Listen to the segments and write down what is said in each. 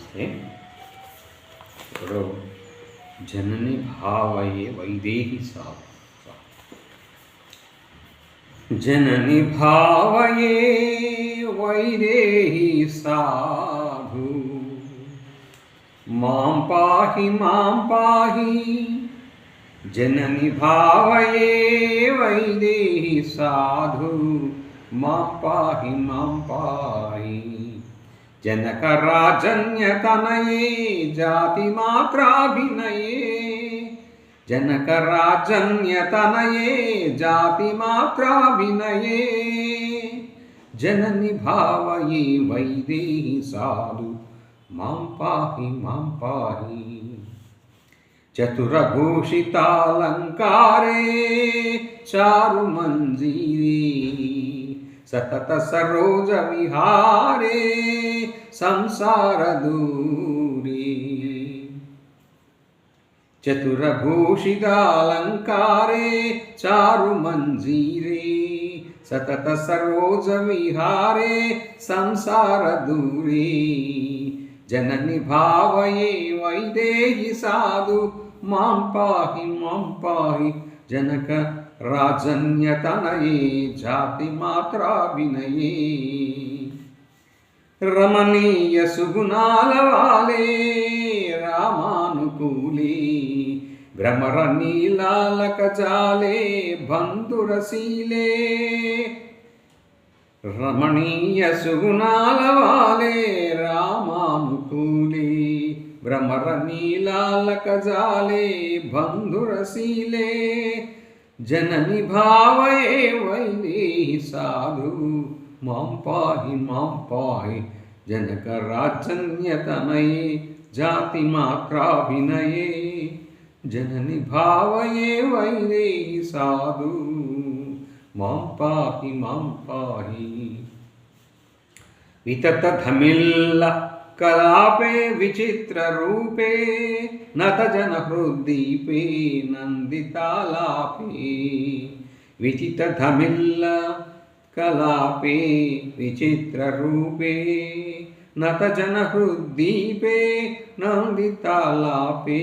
నమస్తే. ఇప్పుడు జనని భావయే వైదేహి సాధు. జనని భావయే వైదేహి సాధు, మాం పాహి మాం పాహి. జనని భావయే వైదేహి సాధు, మాం పాహి మాం పాహి. జనక రాజన్యతనయే జాతి మాత్రాభినయే, జనక రాజన్యతనయే జాతి మాత్రాభినయే. జనని భావయే వైదేహి సాధు, మాం పాహి మాం పాహి. చతురభూషితాలంకారే చారుమంజీరే, సతత సరోజ విహారే సంసార దూరే. చతురభూషితాలంకారే చారుమంజీరే, సతత సరోజ విహారే సంసార దూరే. జనని భావయే వైదేహి సాధు, మాం పాహి మాం పాహి. జనక రాజన్యతనయే జాతి మాత్రాభినయే. రమణీయ సుగుణాల వాలే రామానుకూలే, భ్రమర నీలాలక జాలే బంధురశీలే. రమణీయ సుగుణాల వాలే రామానుకూలే, భ్రమర నీలాలక జాలే బంధురశీలే. జనని భావయే వైదేహి సాధు, మాం పాహి మాం పాహి. జనక రాజన్యతనయే జాతి మాత్రాభినయే. జనని భావయే వైదేహి సాధు, మాం పాహి మాం పాహి. వితత ధమిల్ల కలాపే విచిత్ర రూపే, నత జన హృద్దీపే నందితాలాపే. విచిత ధమిల్ల కలాపే విచిత్ర రూపే, నత జన హృద్దీపే నందితాలాపే.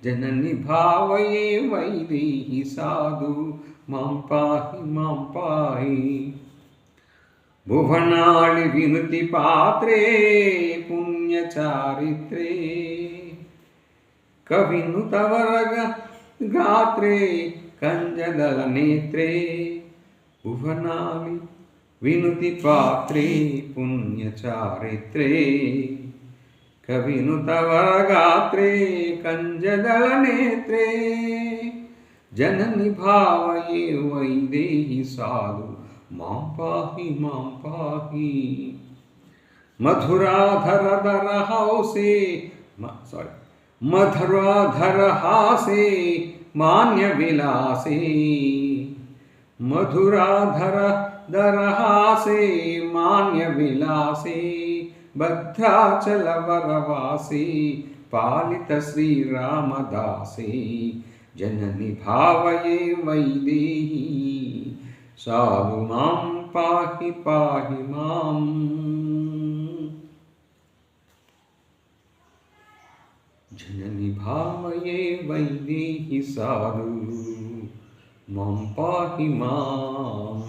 జనని భావయే వైదేహి సాధు, మాం పాహి మాం పాహి. భువనాళి వినుతి పాత్రే పుణ్యచారిత్రే, కవినుతవరగ గాత్రే కంజదల నేత్రే. భువనాళి వినుతి పాత్రే పుణ్యచారిత్రే, కవినుతవరగాత్రే కంజదల నేత్రే. జనని భావయే వైదేహి సాధు, మాం పాహి మాం పాహి. మధురాధర దరహాసే మధురాధర హాసే మాన్య విలాసే. మధురాధర దరహాసే మాన్య విలాసే, భద్రాచల వరవాసే పాలిత శ్రీరామదాసే. జనని భావయే వైదేహి సాధు, మాం పాహి పాహి మాం. జనని భావయే వైదేహి సాధు, మాం పాహి మాం.